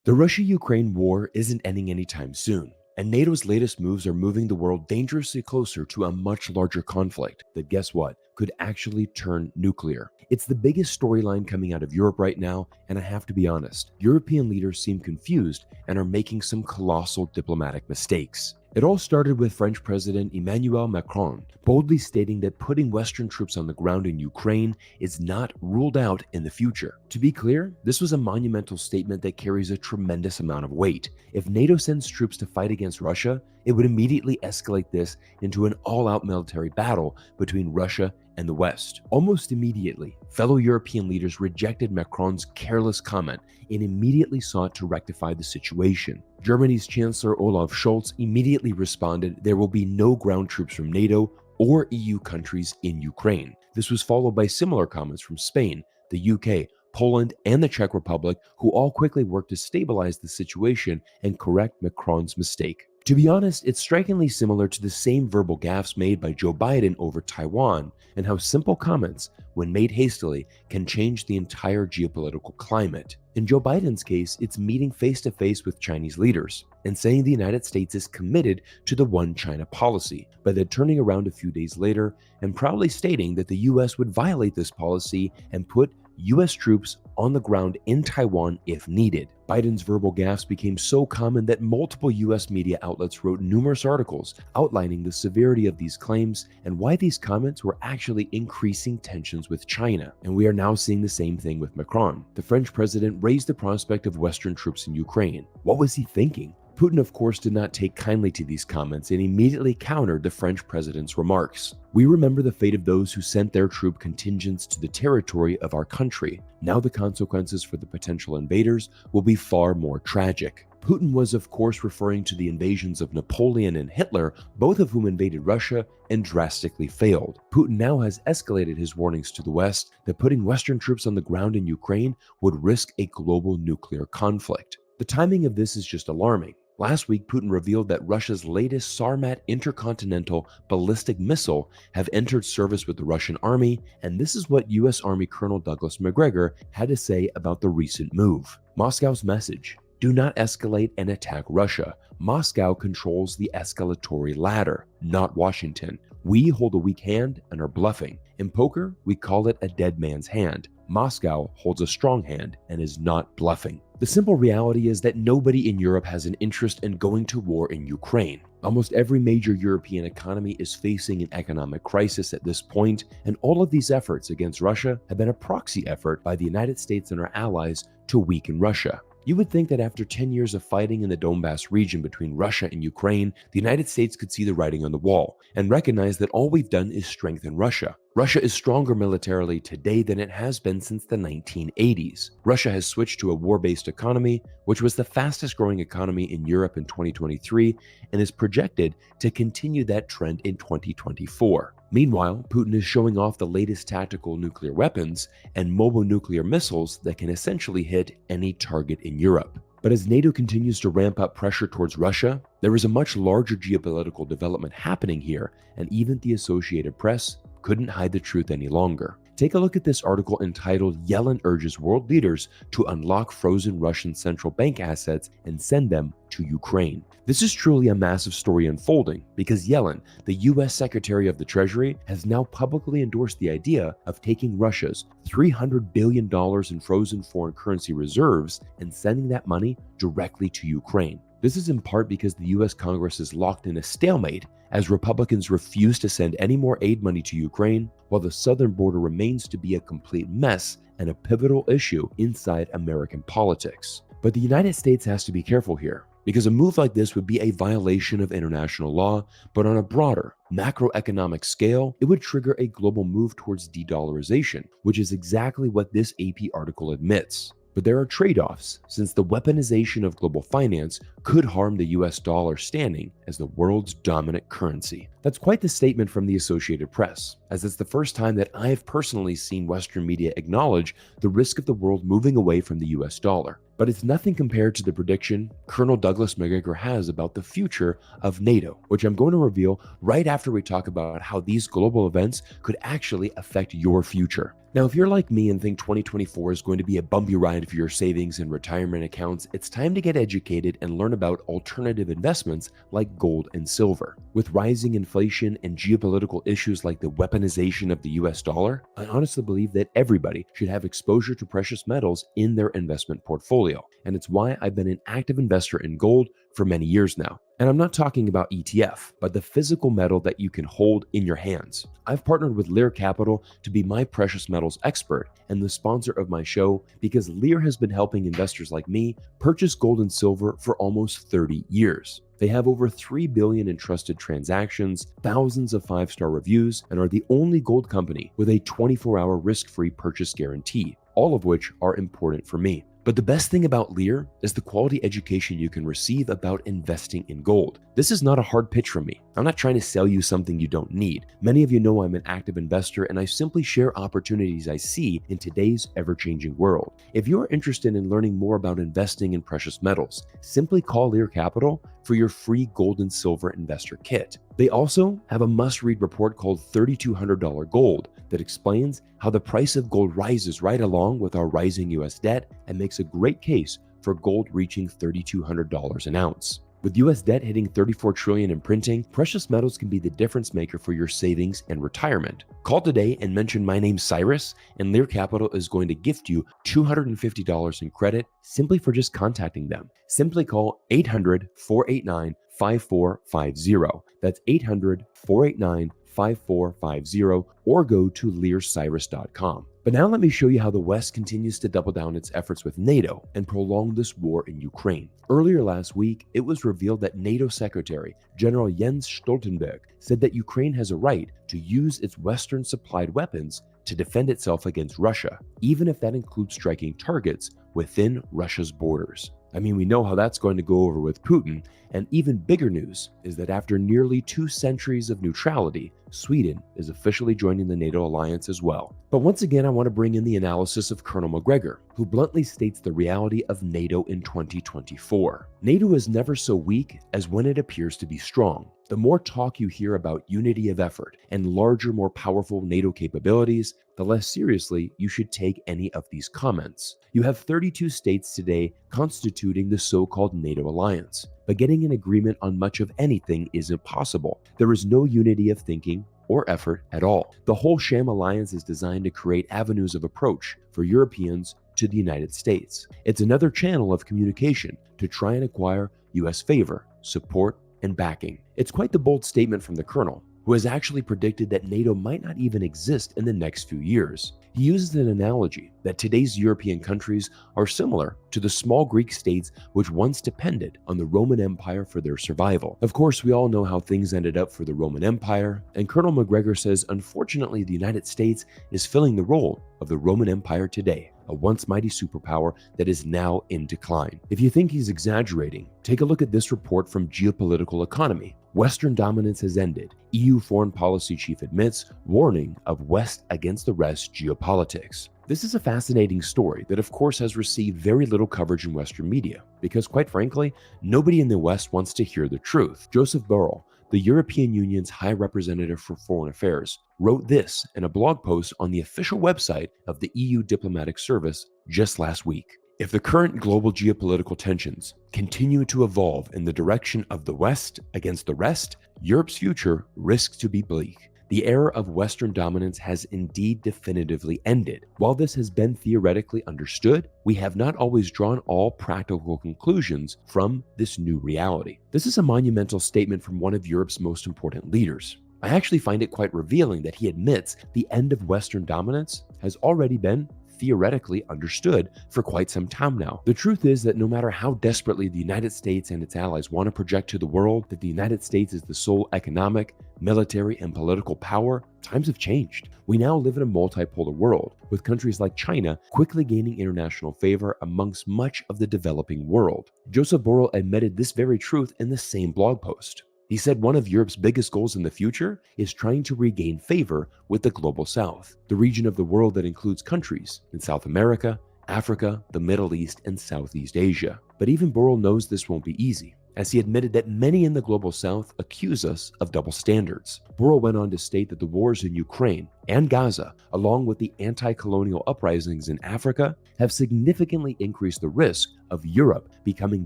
The Russia-Ukraine war isn't ending anytime soon, and NATO's latest moves are moving the world dangerously closer to a much larger conflict that, guess what, could actually turn nuclear. It's the biggest storyline coming out of Europe right now, and I have to be honest, European leaders seem confused and are making some colossal diplomatic mistakes. It all started with French President Emmanuel Macron boldly stating that putting Western troops on the ground in Ukraine is not ruled out in the future. To be clear, this was a monumental statement that carries a tremendous amount of weight. If NATO sends troops to fight against Russia, it would immediately escalate this into an all-out military battle between Russia and the West. Almost immediately, fellow European leaders rejected Macron's careless comment and immediately sought to rectify the situation. Germany's Chancellor Olaf Scholz immediately responded there will be no ground troops from NATO or EU countries in Ukraine. This was followed by similar comments from Spain, the UK, Poland, and the Czech Republic, who all quickly worked to stabilize the situation and correct Macron's mistake. To be honest, it's strikingly similar to the same verbal gaffes made by Joe Biden over Taiwan, and how simple comments, when made hastily, can change the entire geopolitical climate. In Joe Biden's case, it's meeting face-to-face with Chinese leaders and saying the United States is committed to the One China policy, but then turning around a few days later and proudly stating that the US would violate this policy and put US troops on the ground in Taiwan if needed. Biden's verbal gaffes became so common that multiple US media outlets wrote numerous articles outlining the severity of these claims and why these comments were actually increasing tensions with China. And we are now seeing the same thing with Macron. The French president raised the prospect of Western troops in Ukraine. What was he thinking? Putin, of course, did not take kindly to these comments and immediately countered the French president's remarks. We remember the fate of those who sent their troop contingents to the territory of our country. Now the consequences for the potential invaders will be far more tragic. Putin was, of course, referring to the invasions of Napoleon and Hitler, both of whom invaded Russia and drastically failed. Putin now has escalated his warnings to the West that putting Western troops on the ground in Ukraine would risk a global nuclear conflict. The timing of this is just alarming. Last week, Putin revealed that Russia's latest Sarmat intercontinental ballistic missile have entered service with the Russian army, and this is what US Army Colonel Douglas Macgregor had to say about the recent move. Moscow's message: do not escalate and attack Russia. Moscow controls the escalatory ladder, not Washington. We hold a weak hand and are bluffing. In poker, we call it a dead man's hand. Moscow holds a strong hand and is not bluffing. The simple reality is that nobody in Europe has an interest in going to war in Ukraine. Almost every major European economy is facing an economic crisis at this point, and all of these efforts against Russia have been a proxy effort by the United States and our allies to weaken Russia. You would think that after 10 years of fighting in the Donbass region between Russia and Ukraine, the United States could see the writing on the wall and recognize that all we've done is strengthen Russia. Russia is stronger militarily today than it has been since the 1980s. Russia has switched to a war-based economy, which was the fastest growing economy in Europe in 2023 and is projected to continue that trend in 2024. Meanwhile, Putin is showing off the latest tactical nuclear weapons and mobile nuclear missiles that can essentially hit any target in Europe. But as NATO continues to ramp up pressure towards Russia, there is a much larger geopolitical development happening here, and even the Associated Press couldn't hide the truth any longer. Take a look at this article entitled "Yellen Urges World Leaders to Unlock Frozen Russian Central Bank Assets and Send Them to Ukraine." This is truly a massive story unfolding because Yellen, the US Secretary of the Treasury, has now publicly endorsed the idea of taking Russia's $300 billion in frozen foreign currency reserves and sending that money directly to Ukraine. This is in part because the US Congress is locked in a stalemate as Republicans refuse to send any more aid money to Ukraine, while the southern border remains to be a complete mess and a pivotal issue inside American politics. But the United States has to be careful here, because a move like this would be a violation of international law, but on a broader, macroeconomic scale, it would trigger a global move towards de-dollarization, which is exactly what this AP article admits. But there are trade-offs, since the weaponization of global finance could harm the US dollar standing as the world's dominant currency. That's quite the statement from the Associated Press, as it's the first time that I've personally seen Western media acknowledge the risk of the world moving away from the US dollar. But it's nothing compared to the prediction Colonel Douglas Macgregor has about the future of NATO, which I'm going to reveal right after we talk about how these global events could actually affect your future. Now, if you're like me and think 2024 is going to be a bumpy ride for your savings and retirement accounts, it's time to get educated and learn about alternative investments like gold and silver. With rising inflation and geopolitical issues like the weaponization of the US dollar, I honestly believe that everybody should have exposure to precious metals in their investment portfolio. And it's why I've been an active investor in gold for many years now. And I'm not talking about ETF, but the physical metal that you can hold in your hands. I've partnered with Lear Capital to be my precious metals expert and the sponsor of my show because Lear has been helping investors like me purchase gold and silver for almost 30 years. They have over 3 billion in trusted transactions, thousands of 5-star reviews, and are the only gold company with a 24-hour risk-free purchase guarantee, all of which are important for me. But the best thing about Lear is the quality education you can receive about investing in gold. This is not a hard pitch from me. I'm not trying to sell you something you don't need. Many of you know I'm an active investor and I simply share opportunities I see in today's ever-changing world. If you're interested in learning more about investing in precious metals, simply call Lear Capital for your free gold and silver investor kit. They also have a must-read report called $3,200 Gold that explains how the price of gold rises right along with our rising US debt and makes a great case for gold reaching $3,200 an ounce. With US debt hitting $34 trillion in printing, precious metals can be the difference maker for your savings and retirement. Call today and mention my name Cyrus, and Lear Capital is going to gift you $250 in credit simply for just contacting them. Simply call 800-489-5450. That's 800-489-5450 or go to learcyrus.com. But now let me show you how the West continues to double down its efforts with NATO and prolong this war in Ukraine. Earlier last week, it was revealed that NATO Secretary General Jens Stoltenberg said that Ukraine has a right to use its Western-supplied weapons to defend itself against Russia, even if that includes striking targets within Russia's borders. I mean, we know how that's going to go over with Putin, and even bigger news is that after nearly 2 centuries of neutrality, Sweden is officially joining the NATO alliance as well. But once again, I want to bring in the analysis of Colonel Macgregor, who bluntly states the reality of NATO in 2024. NATO is never so weak as when it appears to be strong. The more talk you hear about unity of effort and larger, more powerful NATO capabilities, the less seriously you should take any of these comments. You have 32 states today constituting the so-called NATO alliance, but getting an agreement on much of anything isn't possible. There is no unity of thinking or effort at all. The whole sham alliance is designed to create avenues of approach for Europeans to the United States. It's another channel of communication to try and acquire US favor, support, and backing. It's quite the bold statement from the colonel, who has actually predicted that NATO might not even exist in the next few years. He uses an analogy that today's European countries are similar to the small Greek states which once depended on the Roman Empire for their survival. Of course, we all know how things ended up for the Roman Empire, and Colonel Macgregor says, unfortunately, the United States is filling the role of the Roman Empire today, a once mighty superpower that is now in decline. If you think he's exaggerating, take a look at this report from Geopolitical Economy. Western dominance has ended. EU foreign policy chief admits, warning of West against the rest geopolitics. This is a fascinating story that of course has received very little coverage in Western media because quite frankly, nobody in the West wants to hear the truth. Joseph Borrell, the European Union's High Representative for Foreign Affairs, wrote this in a blog post on the official website of the EU Diplomatic Service just last week. If the current global geopolitical tensions continue to evolve in the direction of the West against the rest, Europe's future risks to be bleak. The era of Western dominance has indeed definitively ended. While this has been theoretically understood, we have not always drawn all practical conclusions from this new reality. This is a monumental statement from one of Europe's most important leaders. I actually find it quite revealing that he admits the end of Western dominance has already been theoretically understood for quite some time now. The truth is that no matter how desperately the United States and its allies want to project to the world that the United States is the sole economic, military, and political power, times have changed. We now live in a multipolar world, with countries like China quickly gaining international favor amongst much of the developing world. Joseph Borrell admitted this very truth in the same blog post. He said one of Europe's biggest goals in the future is trying to regain favor with the global South, the region of the world that includes countries in South America, Africa, the Middle East, and Southeast Asia. But even Borrell knows this won't be easy. as he admitted that many in the global south accuse us of double standards. Borrell went on to state that the wars in Ukraine and Gaza, along with the anti-colonial uprisings in Africa, have significantly increased the risk of Europe becoming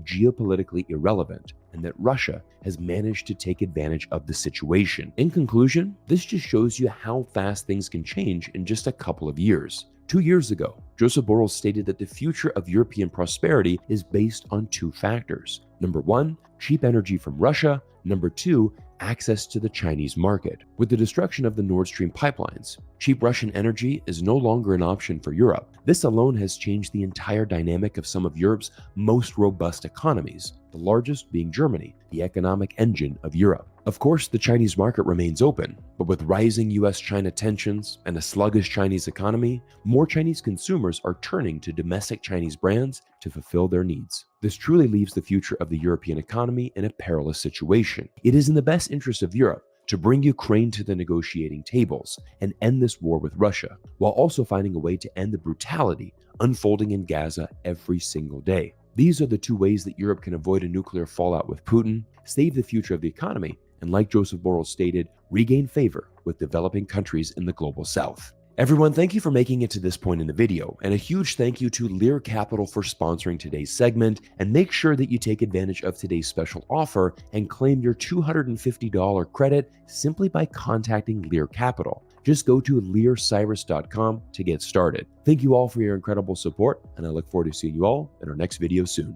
geopolitically irrelevant, and that Russia has managed to take advantage of the situation. In conclusion, this just shows you how fast things can change in just a couple of years. 2 years ago, Joseph Borrell stated that the future of European prosperity is based on two factors. Number one, cheap energy from Russia. Number two, access to the Chinese market. With the destruction of the Nord Stream pipelines, cheap Russian energy is no longer an option for Europe. This alone has changed the entire dynamic of some of Europe's most robust economies, the largest being Germany, the economic engine of Europe. Of course, the Chinese market remains open, but with rising US-China tensions and a sluggish Chinese economy, more Chinese consumers are turning to domestic Chinese brands to fulfill their needs. This truly leaves the future of the European economy in a perilous situation. It is in the best interest of Europe to bring Ukraine to the negotiating tables and end this war with Russia, while also finding a way to end the brutality unfolding in Gaza every single day. These are the two ways that Europe can avoid a nuclear fallout with Putin, save the future of the economy, and like Joseph Borrell stated, regain favor with developing countries in the global south. Everyone, thank you for making it to this point in the video, and a huge thank you to Lear Capital for sponsoring today's segment, and make sure that you take advantage of today's special offer and claim your $250 credit simply by contacting Lear Capital. Just go to learcyrus.com to get started. Thank you all for your incredible support, and I look forward to seeing you all in our next video soon.